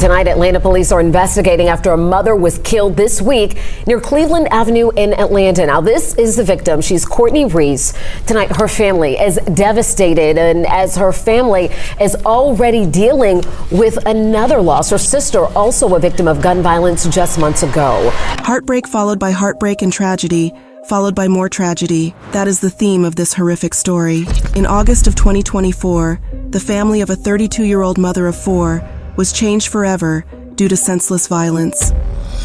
Tonight, Atlanta police are investigating after a mother was killed this week near Cleveland Avenue in Atlanta. Now, this is the victim. She's Courtney Reese. Tonight, her family is devastated, and as her family is already dealing with another loss. Her sister, also a victim of gun violence just months ago. Heartbreak followed by heartbreak and tragedy, followed by more tragedy. That is the theme of this horrific story. In August of 2024, the family of a 32-year-old mother of 4 was changed forever due to senseless violence.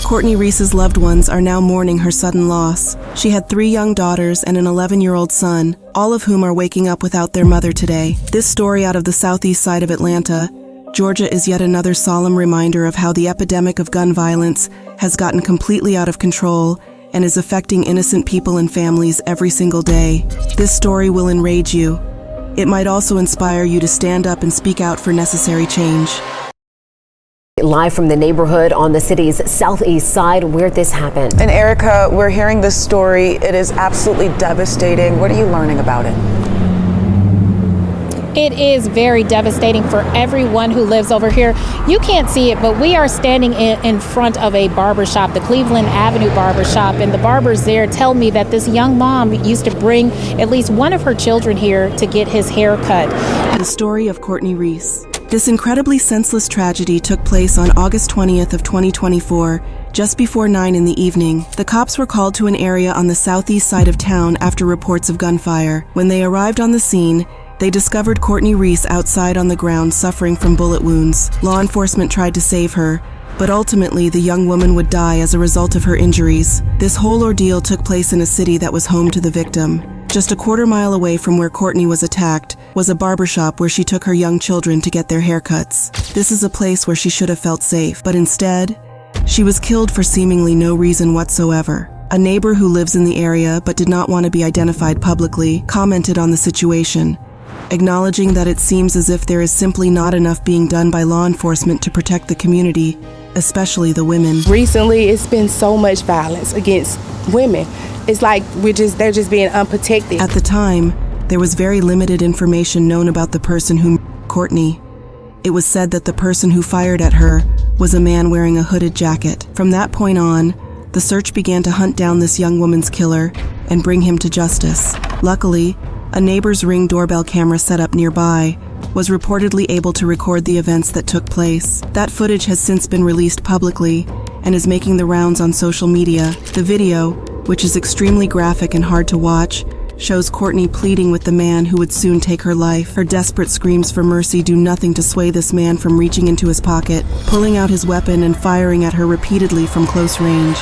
Courtney Reese's loved ones are now mourning her sudden loss. She had 3 young daughters and an 11-year-old son, all of whom are waking up without their mother today. This story out of the southeast side of Atlanta, Georgia, is yet another solemn reminder of how the epidemic of gun violence has gotten completely out of control and is affecting innocent people and families every single day. This story will enrage you. It might also inspire you to stand up and speak out for necessary change. Live from the neighborhood on the city's southeast side where this happened. And Erica, we're hearing this story. It is absolutely devastating. What are you learning about it? It is very devastating for everyone who lives over here. You can't see it, but we are standing in front of a barbershop, the Cleveland Avenue barbershop, and the barbers there tell me that this young mom used to bring at least one of her children here to get his hair cut. The story of Courtney Reese. This incredibly senseless tragedy took place on August 20th of 2024, just before 9 in the evening. The cops were called to an area on the southeast side of town after reports of gunfire. When they arrived on the scene, they discovered Courtney Reese outside on the ground suffering from bullet wounds. Law enforcement tried to save her, but ultimately the young woman would die as a result of her injuries. This whole ordeal took place in a city that was home to the victim. Just a quarter mile away from where Courtney was attacked was a barbershop where she took her young children to get their haircuts. This is a place where she should have felt safe, but instead, she was killed for seemingly no reason whatsoever. A neighbor who lives in the area but did not want to be identified publicly commented on the situation, acknowledging that it seems as if there is simply not enough being done by law enforcement to protect the community, especially the women. Recently, it's been so much violence against women. It's like they're just being unprotected. At the time, there was very limited information known about the person who murdered Courtney. It was said that the person who fired at her was a man wearing a hooded jacket. From that point on, the search began to hunt down this young woman's killer and bring him to justice. Luckily, a neighbor's Ring doorbell camera set up nearby was reportedly able to record the events that took place. That footage has since been released publicly and is making the rounds on social media. The video, which is extremely graphic and hard to watch, shows Courtney pleading with the man who would soon take her life. Her desperate screams for mercy do nothing to sway this man from reaching into his pocket, pulling out his weapon and firing at her repeatedly from close range.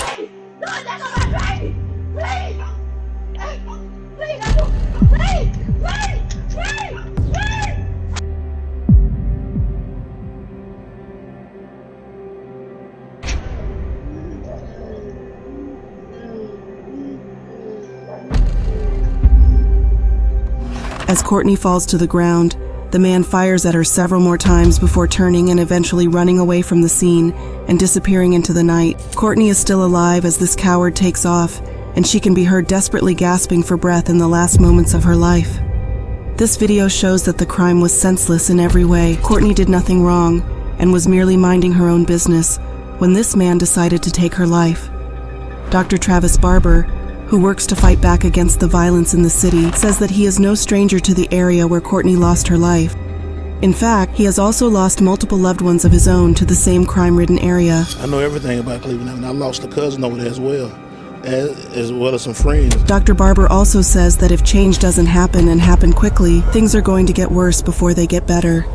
As Courtney falls to the ground, the man fires at her several more times before turning and eventually running away from the scene and disappearing into the night. Courtney is still alive as this coward takes off, and she can be heard desperately gasping for breath in the last moments of her life. This video shows that the crime was senseless in every way. Courtney did nothing wrong and was merely minding her own business when this man decided to take her life. Dr. Travis Barber, who works to fight back against the violence in the city, says that he is no stranger to the area where Courtney lost her life. In fact, he has also lost multiple loved ones of his own to the same crime-ridden area. I know everything about Cleveland, and I lost a cousin over there as well as some friends. Dr. Barber also says that if change doesn't happen and happen quickly, things are going to get worse before they get better.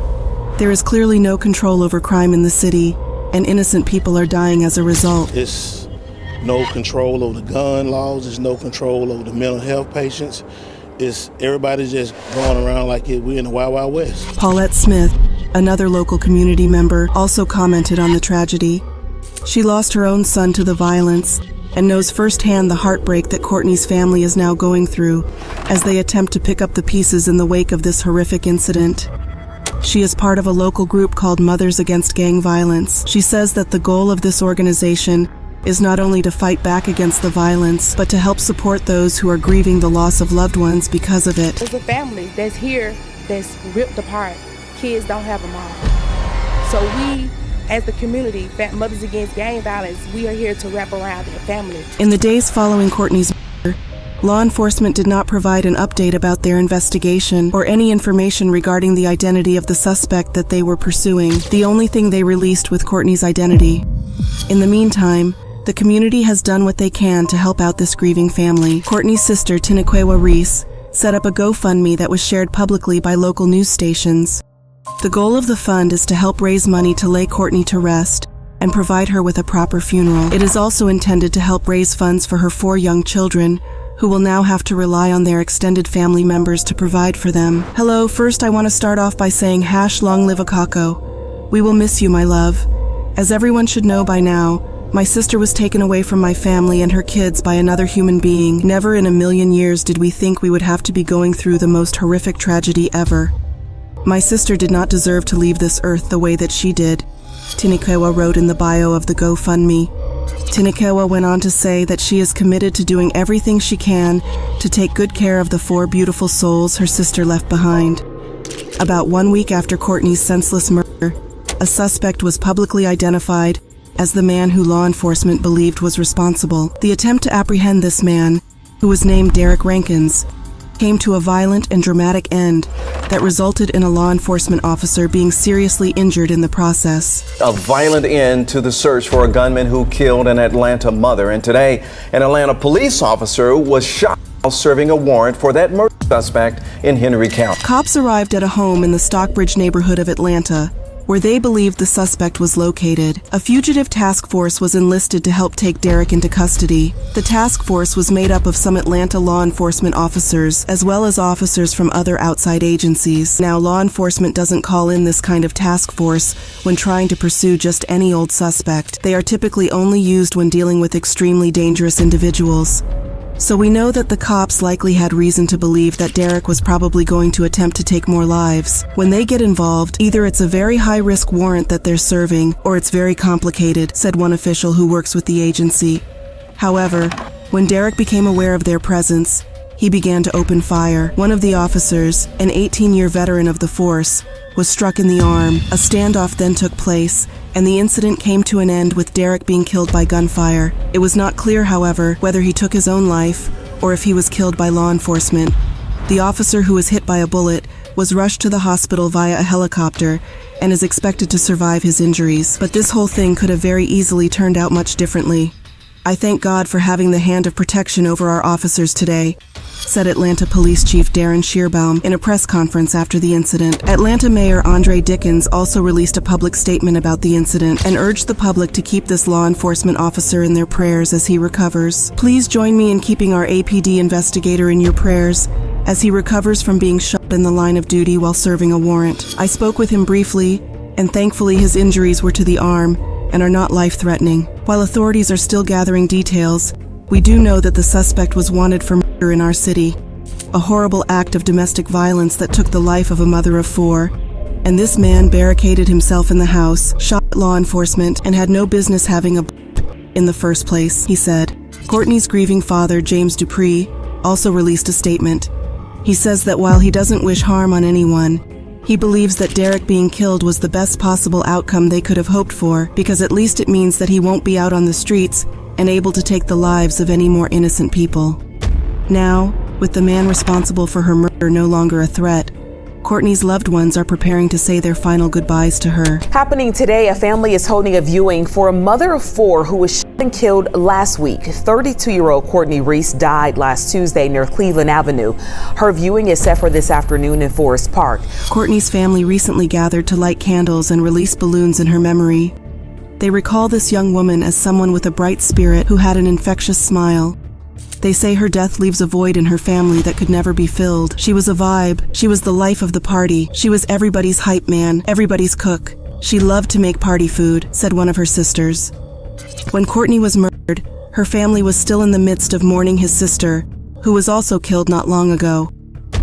There is clearly no control over crime in the city, and innocent people are dying as a result. It's no control over the gun laws. There's no control over the mental health patients. It's everybody's just going around like we're in the Wild Wild West. Paulette Smith, another local community member, also commented on the tragedy. She lost her own son to the violence and knows firsthand the heartbreak that Courtney's family is now going through as they attempt to pick up the pieces in the wake of this horrific incident. She is part of a local group called Mothers Against Gang Violence. She says that the goal of this organization is not only to fight back against the violence, but to help support those who are grieving the loss of loved ones because of it. There's a family that's here that's ripped apart. Kids don't have a mom. So we as the community, Mothers Against Gang Violence, we are here to wrap around their family. In the days following Courtney's murder, law enforcement did not provide an update about their investigation or any information regarding the identity of the suspect that they were pursuing. The only thing they released with Courtney's identity. In the meantime, the community has done what they can to help out this grieving family. Courtney's sister, Tinaquewa Reese, set up a GoFundMe that was shared publicly by local news stations. The goal of the fund is to help raise money to lay Courtney to rest and provide her with a proper funeral. It is also intended to help raise funds for her 4 young children, who will now have to rely on their extended family members to provide for them. Hello, first I want to start off by saying long live Akako. We will miss you, my love. As everyone should know by now, my sister was taken away from my family and her kids by another human being. Never in a million years did we think we would have to be going through the most horrific tragedy ever. My sister did not deserve to leave this earth the way that she did, Tinaquewa wrote in the bio of the GoFundMe. Tinaquewa went on to say that she is committed to doing everything she can to take good care of the 4 beautiful souls her sister left behind. About 1 week after Courtney's senseless murder, a suspect was publicly identified as the man who law enforcement believed was responsible. The attempt to apprehend this man, who was named Derek Rankins, came to a violent and dramatic end that resulted in a law enforcement officer being seriously injured in the process. A violent end to the search for a gunman who killed an Atlanta mother. And today, an Atlanta police officer was shot while serving a warrant for that murder suspect in Henry County. Cops arrived at a home in the Stockbridge neighborhood of Atlanta, where they believed the suspect was located. A fugitive task force was enlisted to help take Derek into custody. The task force was made up of some Atlanta law enforcement officers, as well as officers from other outside agencies. Now, law enforcement doesn't call in this kind of task force when trying to pursue just any old suspect. They are typically only used when dealing with extremely dangerous individuals. So we know that the cops likely had reason to believe that Derek was probably going to attempt to take more lives. When they get involved, either it's a very high-risk warrant that they're serving, or it's very complicated, said one official who works with the agency. However, when Derek became aware of their presence, he began to open fire. One of the officers, an 18-year veteran of the force, was struck in the arm. A standoff then took place, and the incident came to an end with Derek being killed by gunfire. It was not clear, however, whether he took his own life or if he was killed by law enforcement. The officer who was hit by a bullet was rushed to the hospital via a helicopter and is expected to survive his injuries. But this whole thing could have very easily turned out much differently. I thank God for having the hand of protection over our officers today, said Atlanta Police Chief Darren Shearbaum in a press conference after the incident. Atlanta Mayor Andre Dickens also released a public statement about the incident and urged the public to keep this law enforcement officer in their prayers as he recovers. Please join me in keeping our APD investigator in your prayers as he recovers from being shot in the line of duty while serving a warrant. I spoke with him briefly, and thankfully his injuries were to the arm and are not life-threatening. While authorities are still gathering details, we do know that the suspect was wanted for murder in our city, a horrible act of domestic violence that took the life of a mother of 4, and this man barricaded himself in the house, shot law enforcement, and had no business having a in the first place, he said. Courtney's grieving father, James Dupree, also released a statement. He says that while he doesn't wish harm on anyone, he believes that Derek being killed was the best possible outcome they could have hoped for, because at least it means that he won't be out on the streets and able to take the lives of any more innocent people. Now, with the man responsible for her murder no longer a threat, Courtney's loved ones are preparing to say their final goodbyes to her. Happening today, a family is holding a viewing for a mother of 4 who was shot and killed last week. 32-year-old Courtney Reese died last Tuesday near Cleveland Avenue. Her viewing is set for this afternoon in Forest Park. Courtney's family recently gathered to light candles and release balloons in her memory. They recall this young woman as someone with a bright spirit who had an infectious smile. They say her death leaves a void in her family that could never be filled. She was a vibe. She was the life of the party. She was everybody's hype man, everybody's cook. She loved to make party food, said one of her sisters. When Courtney was murdered, her family was still in the midst of mourning his sister, who was also killed not long ago,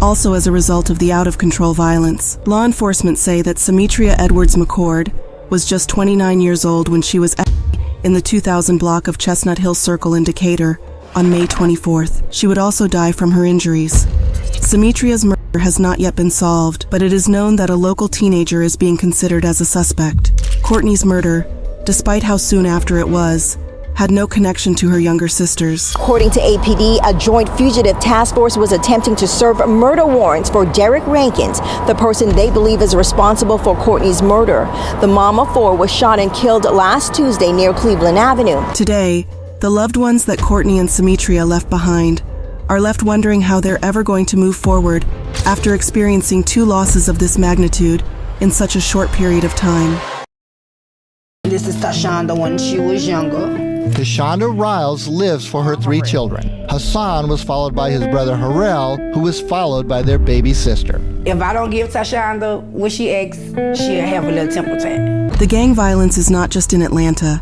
also as a result of the out-of-control violence. Law enforcement say that Symmetria Edwards McCord was just 29 years old when she was in the 2000 block of Chestnut Hill Circle in Decatur on May 24th. She would also die from her injuries. Symmetria's murder has not yet been solved, but it is known that a local teenager is being considered as a suspect. Courtney's murder, despite how soon after it was, had no connection to her younger sisters. According to APD, a joint fugitive task force was attempting to serve murder warrants for Derek Rankins, the person they believe is responsible for Courtney's murder. The mom of four was shot and killed last Tuesday near Cleveland Avenue. Today, the loved ones that Courtney and Symmetria left behind are left wondering how they're ever going to move forward after experiencing two losses of this magnitude in such a short period of time. This is Tashonda when she was younger. Tashonda Riles lives for her three children. Hassan was followed by his brother Harrell, who was followed by their baby sister. If I don't give Tashonda what she asks, she'll have a little temper tantrum. The gang violence is not just in Atlanta.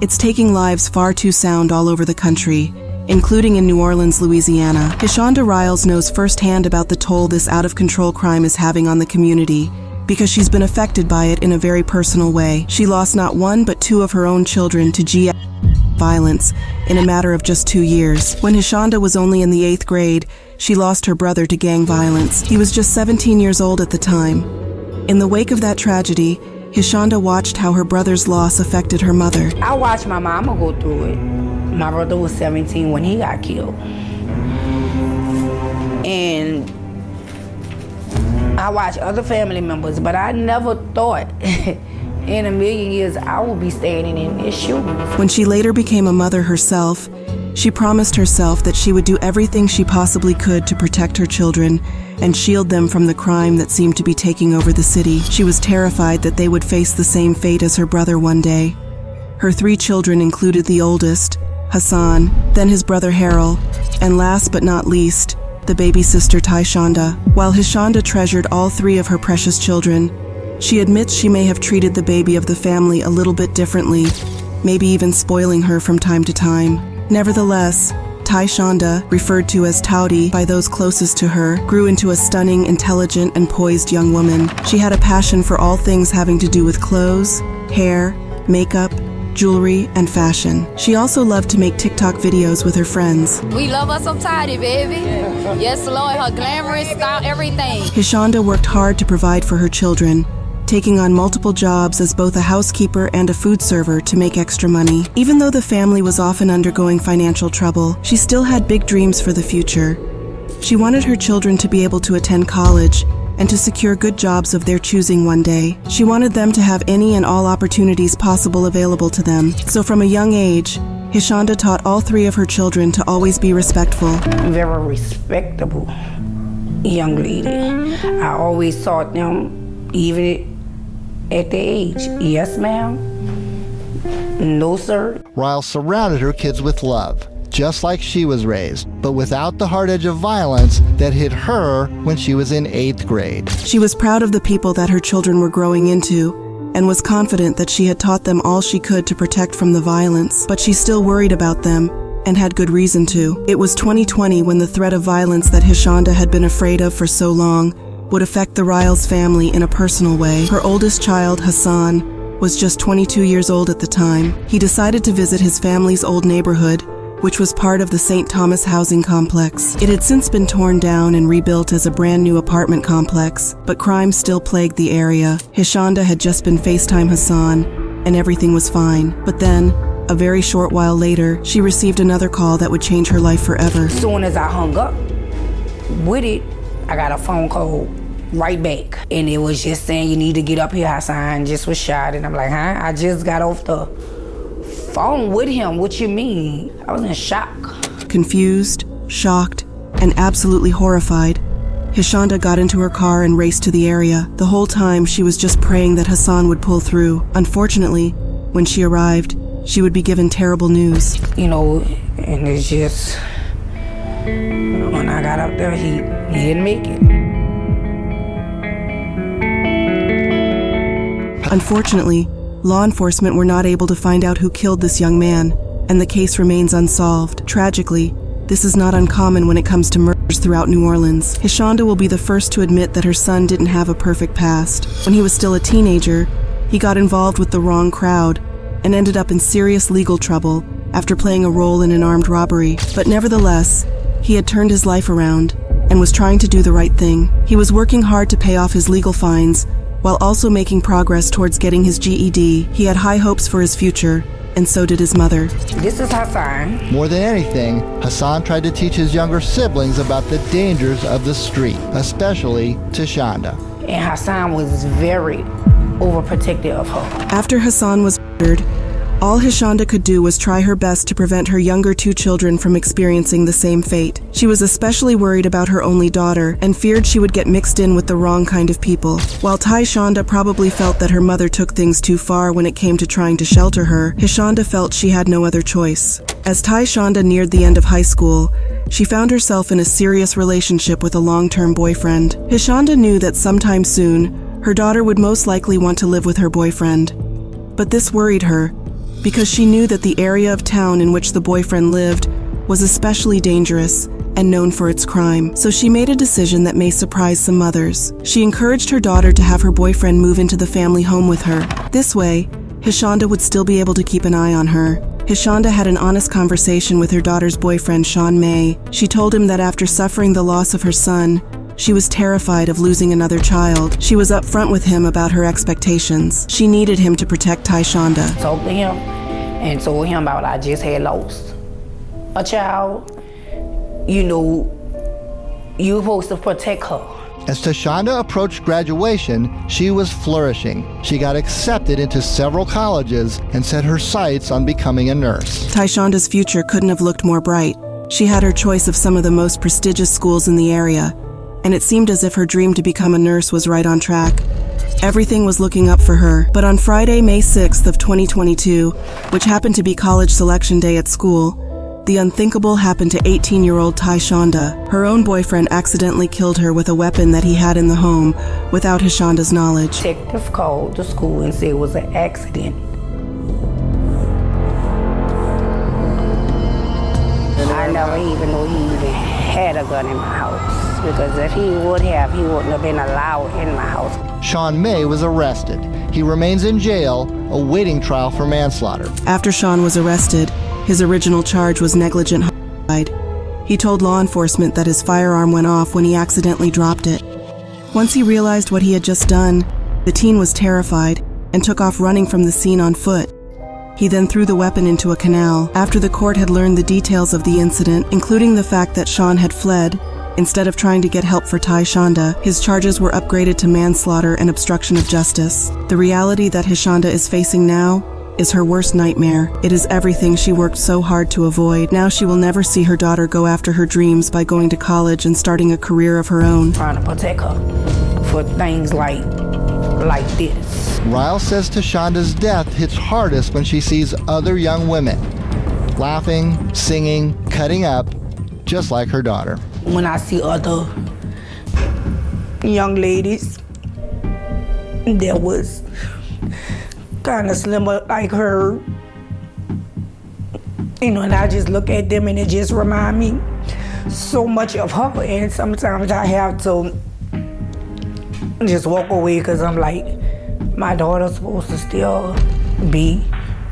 It's taking lives far too sound all over the country, including in New Orleans, Louisiana. Tashonda Riles knows firsthand about the toll this out-of-control crime is having on the community because she's been affected by it in a very personal way. She lost not one but two of her own children to GF violence in a matter of just 2 years. When Tashonda was only in the 8th grade, she lost her brother to gang violence. He was just 17 years old at the time. In the wake of that tragedy, Tashonda watched how her brother's loss affected her mother. I watched my mama go through it. My brother was 17 when he got killed. And I watched other family members, but I never thought in a million years I would be standing in his shoes. When she later became a mother herself, she promised herself that she would do everything she possibly could to protect her children and shield them from the crime that seemed to be taking over the city. She was terrified that they would face the same fate as her brother one day. Her 3 children included the oldest, Hassan, then his brother Harrell, and last but not least, the baby sister Tashonda. While Tashonda treasured all 3 of her precious children, she admits she may have treated the baby of the family a little bit differently, maybe even spoiling her from time to time. Nevertheless, Tashonda, referred to as Towdy by those closest to her, grew into a stunning, intelligent, and poised young woman. She had a passion for all things having to do with clothes, hair, makeup, jewelry, and fashion. She also loved to make TikTok videos with her friends. We love her some tidy, baby. Yes, Lord, her glamorous style, everything. Tashonda worked hard to provide for her children, taking on multiple jobs as both a housekeeper and a food server to make extra money. Even though the family was often undergoing financial trouble, she still had big dreams for the future. She wanted her children to be able to attend college and to secure good jobs of their choosing one day. She wanted them to have any and all opportunities possible available to them. So from a young age, Tashonda taught all 3 of her children to always be respectful. Very respectable young lady. I always taught them, even at the age, yes ma'am, no sir. Riles surrounded her kids with love, just like she was raised, but without the hard edge of violence that hit her when she was in 8th grade. She was proud of the people that her children were growing into and was confident that she had taught them all she could to protect from the violence, but she still worried about them and had good reason to. It was 2020 when the threat of violence that Tashonda had been afraid of for so long would affect the Riles family in a personal way. Her oldest child, Hassan, was just 22 years old at the time. He decided to visit his family's old neighborhood, which was part of the St. Thomas housing complex. It had since been torn down and rebuilt as a brand new apartment complex, but crime still plagued the area. Tashonda had just been FaceTime Hassan, and everything was fine. But then, a very short while later, she received another call that would change her life forever. As soon as I hung up with it, I got a phone call right back. And it was just saying, you need to get up here, Hassan just was shot. And I'm like, huh? I just got off the phone with him. What you mean? I was in shock. Confused, shocked, and absolutely horrified, Tashonda got into her car and raced to the area. The whole time, she was just praying that Hassan would pull through. Unfortunately, when she arrived, she would be given terrible news. You know, and it's just, when I got up there, he didn't make it. Unfortunately, law enforcement were not able to find out who killed this young man, and the case remains unsolved. Tragically, this is not uncommon when it comes to murders throughout New Orleans. Tashonda will be the first to admit that her son didn't have a perfect past. When he was still a teenager, he got involved with the wrong crowd and ended up in serious legal trouble after playing a role in an armed robbery. But nevertheless, he had turned his life around and was trying to do the right thing. He was working hard to pay off his legal fines, while also making progress towards getting his GED. He had high hopes for his future, and so did his mother. This is Hassan. More than anything, Hassan tried to teach his younger siblings about the dangers of the street, especially to Shonda. And Hassan was very overprotective of her. After Hassan was murdered, all Shonda could do was try her best to prevent her younger two children from experiencing the same fate. She was especially worried about her only daughter and feared she would get mixed in with the wrong kind of people. While Shonda probably felt that her mother took things too far when it came to trying to shelter her, Shonda felt she had no other choice. As Shonda neared the end of high school, she found herself in a serious relationship with a long-term boyfriend. Shonda knew that sometime soon, her daughter would most likely want to live with her boyfriend. But this worried her, because she knew that the area of town in which the boyfriend lived was especially dangerous and known for its crime. So she made a decision that may surprise some mothers. She encouraged her daughter to have her boyfriend move into the family home with her. This way, Shonda would still be able to keep an eye on her. Shonda had an honest conversation with her daughter's boyfriend, Sean May. She told him that after suffering the loss of her son, she was terrified of losing another child. She was upfront with him about her expectations. She needed him to protect Shonda. Talked to him and told him about I just had lost a child. You know, you're supposed to protect her. As Tashonda approached graduation, she was flourishing. She got accepted into several colleges and set her sights on becoming a nurse. Shonda's future couldn't have looked more bright. She had her choice of some of the most prestigious schools in the area, and it seemed as if her dream to become a nurse was right on track. Everything was looking up for her, but on Friday, May 6th of 2022, which happened to be college selection day at school, the unthinkable happened to 18-year-old Shonda. Her own boyfriend accidentally killed her with a weapon that he had in the home without Shonda's knowledge. Detective called the school and said it was an accident. I never even knew he even had a gun in my house, because if he would have, he wouldn't have been allowed in my house. Sean May was arrested. He remains in jail, awaiting trial for manslaughter. After Sean was arrested, his original charge was negligent homicide. He told law enforcement that his firearm went off when he accidentally dropped it. Once he realized what he had just done, the teen was terrified and took off running from the scene on foot. He then threw the weapon into a canal. After the court had learned the details of the incident, including the fact that Sean had fled, instead of trying to get help for Shonda, his charges were upgraded to manslaughter and obstruction of justice. The reality that Shonda is facing now is her worst nightmare. It is everything she worked so hard to avoid. Now she will never see her daughter go after her dreams by going to college and starting a career of her own. Trying to protect her for things like this. Ryle says Tashonda's death hits hardest when she sees other young women laughing, singing, cutting up, just like her daughter. When I see other young ladies that was kind of slimmer like her, and I just look at them and it just remind me so much of her, and sometimes I have to just walk away because I'm like, my daughter's supposed to still be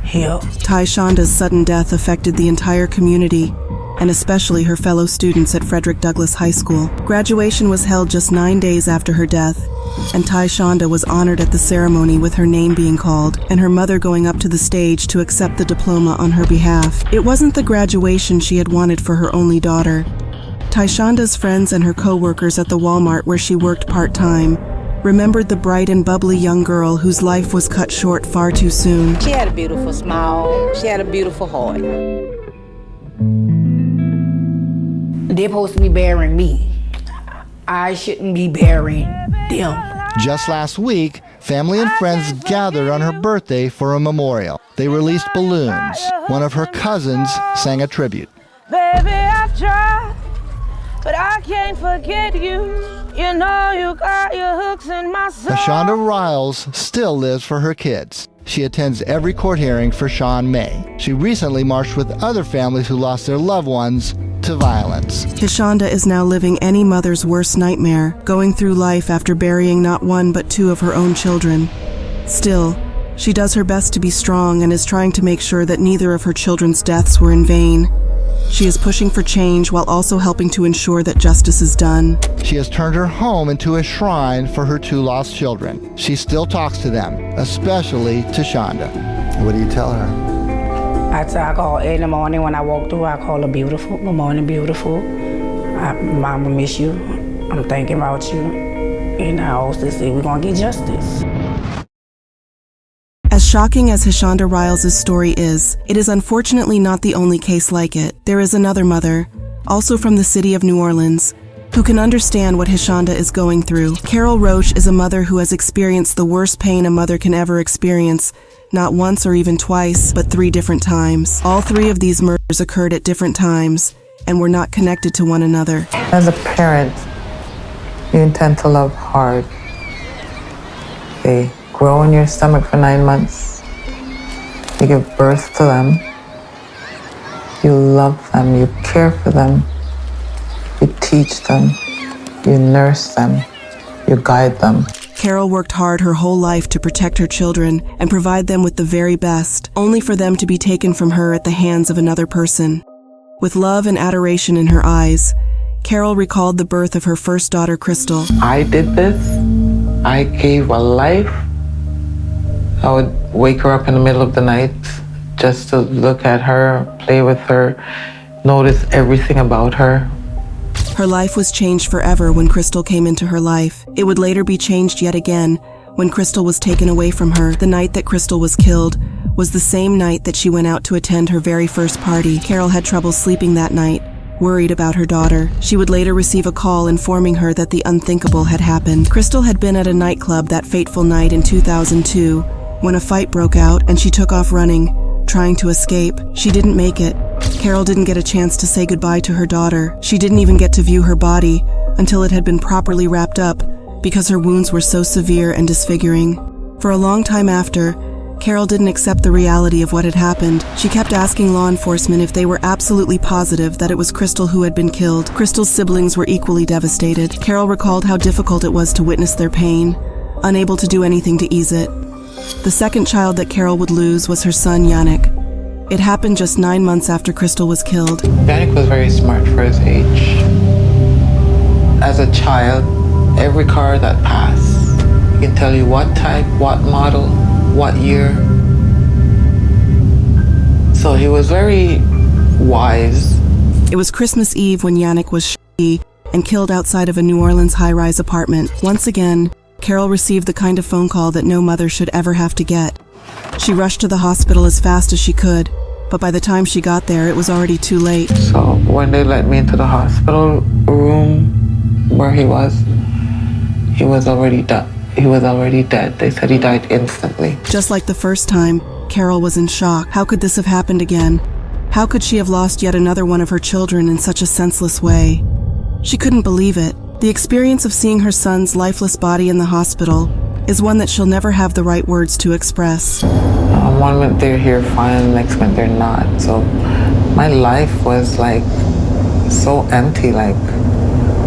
here. Shonda's sudden death affected the entire community, and especially her fellow students at Frederick Douglass High School. Graduation was held just 9 days after her death, and Shonda was honored at the ceremony with her name being called and her mother going up to the stage to accept the diploma on her behalf. It wasn't the graduation she had wanted for her only daughter. Shonda's friends and her co-workers at the Walmart where she worked part-time remembered the bright and bubbly young girl whose life was cut short far too soon. She had a beautiful smile. She had a beautiful heart. They're supposed to be burying me. I shouldn't be burying them. Just last week, family and friends gathered on her birthday for a memorial. They released balloons. One of her cousins sang a tribute. Baby, I've tried, but I can't forget you. You know you got your hooks in my soul. Tashonda Riles still lives for her kids. She attends every court hearing for Sean May. She recently marched with other families who lost their loved ones to violence. Shonda is now living any mother's worst nightmare, going through life after burying not one but two of her own children. Still, she does her best to be strong and is trying to make sure that neither of her children's deaths were in vain. She is pushing for change while also helping to ensure that justice is done. She has turned her home into a shrine for her 2 lost children. She still talks to them, especially to Shonda. What do you tell her? I call her in the morning when I walk through. I call her beautiful. Good morning, beautiful. Mama miss you. I'm thinking about you. And I also say we're gonna get justice. As shocking as Hishonda Riles' story is, it is unfortunately not the only case like it. There is another mother, also from the city of New Orleans, who can understand what Hishonda is going through. Carol Roach is a mother who has experienced the worst pain a mother can ever experience, not once or even twice, but 3 different times. All 3 of these murders occurred at different times and were not connected to one another. As a parent, you intend to love hard. They grow in your stomach for 9 months. You give birth to them. You love them, you care for them. You teach them, you nurse them, you guide them. Carol worked hard her whole life to protect her children and provide them with the very best, only for them to be taken from her at the hands of another person. With love and adoration in her eyes, Carol recalled the birth of her first daughter, Crystal. I did this. I gave a life. I would wake her up in the middle of the night just to look at her, play with her, notice everything about her. Her life was changed forever when Crystal came into her life. It would later be changed yet again when Crystal was taken away from her. The night that Crystal was killed was the same night that she went out to attend her very first party. Carol had trouble sleeping that night, worried about her daughter. She would later receive a call informing her that the unthinkable had happened. Crystal had been at a nightclub that fateful night in 2002 when a fight broke out and she took off running, trying to escape. She didn't make it. Carol didn't get a chance to say goodbye to her daughter. She didn't even get to view her body until it had been properly wrapped up because her wounds were so severe and disfiguring. For a long time after, Carol didn't accept the reality of what had happened. She kept asking law enforcement if they were absolutely positive that it was Crystal who had been killed. Crystal's siblings were equally devastated. Carol recalled how difficult it was to witness their pain, unable to do anything to ease it. The second child that Carol would lose was her son, Yannick. It happened just 9 months after Crystal was killed. Yannick was very smart for his age. As a child, every car that passed, he can tell you what type, what model, what year. So he was very wise. It was Christmas Eve when Yannick was shot and killed outside of a New Orleans high-rise apartment. Once again, Carol received the kind of phone call that no mother should ever have to get. She rushed to the hospital as fast as she could, but by the time she got there, it was already too late. So when they let me into the hospital room where he was already dead. He was already dead. They said he died instantly. Just like the first time, Carol was in shock. How could this have happened again? How could she have lost yet another one of her children in such a senseless way? She couldn't believe it. The experience of seeing her son's lifeless body in the hospital is one that she'll never have the right words to express. One minute they're here fine, next minute they're not. So my life was like so empty, like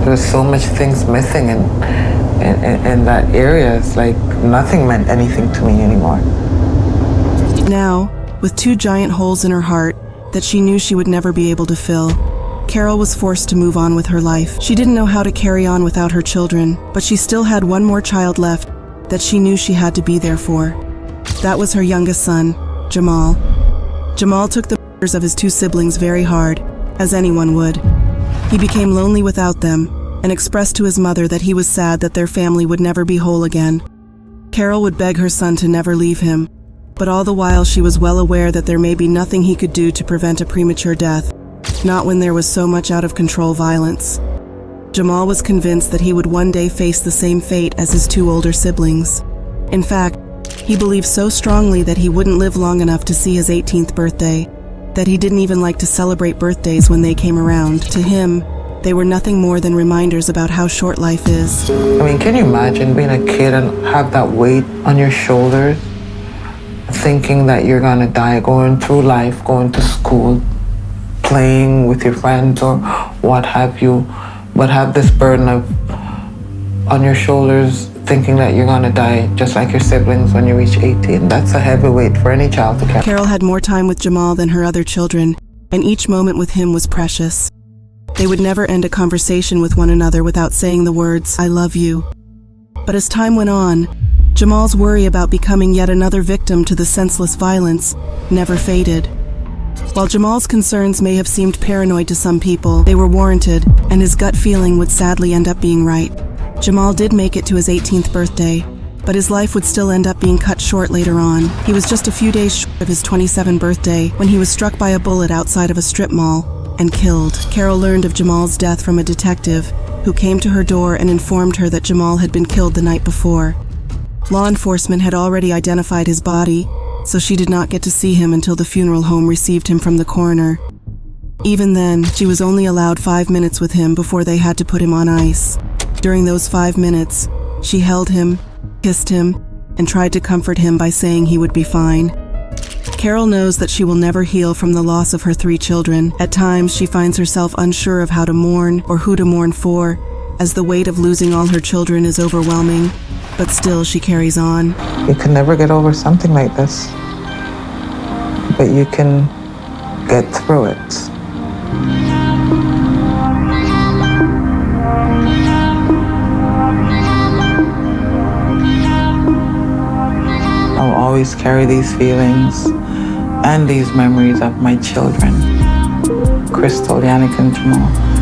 there was so much things missing in that area. It's like nothing meant anything to me anymore. Now, with 2 giant holes in her heart that she knew she would never be able to fill, Carol was forced to move on with her life. She didn't know how to carry on without her children, but she still had one more child left that she knew she had to be there for. That was her youngest son, Jamal. Jamal took the murders of his 2 siblings very hard, as anyone would. He became lonely without them and expressed to his mother that he was sad that their family would never be whole again. Carol would beg her son to never leave him, but all the while she was well aware that there may be nothing he could do to prevent a premature death, not when there was so much out-of-control violence. Jamal was convinced that he would one day face the same fate as his 2 older siblings. In fact, he believed so strongly that he wouldn't live long enough to see his 18th birthday, that he didn't even like to celebrate birthdays when they came around. To him, they were nothing more than reminders about how short life is. I mean, can you imagine being a kid and have that weight on your shoulders, thinking that you're gonna die, going through life, going to school, playing with your friends or what have you, but have this burden on your shoulders, thinking that you're gonna die just like your siblings when you reach 18. That's a heavy weight for any child to carry. Carol had more time with Jamal than her other children, and each moment with him was precious. They would never end a conversation with one another without saying the words, "I love you." But as time went on, Jamal's worry about becoming yet another victim to the senseless violence never faded. While Jamal's concerns may have seemed paranoid to some people, they were warranted, and his gut feeling would sadly end up being right. Jamal did make it to his 18th birthday, but his life would still end up being cut short later on. He was just a few days short of his 27th birthday when he was struck by a bullet outside of a strip mall and killed. Carol learned of Jamal's death from a detective who came to her door and informed her that Jamal had been killed the night before. Law enforcement had already identified his body, so she did not get to see him until the funeral home received him from the coroner. Even then, she was only allowed 5 minutes with him before they had to put him on ice. During those 5 minutes, she held him, kissed him, and tried to comfort him by saying he would be fine. Carol knows that she will never heal from the loss of her 3 children. At times, she finds herself unsure of how to mourn or who to mourn for, as the weight of losing all her children is overwhelming. But still, she carries on. You can never get over something like this, but you can get through it. I'll always carry these feelings and these memories of my children, Crystal, Yannick, and Jamal.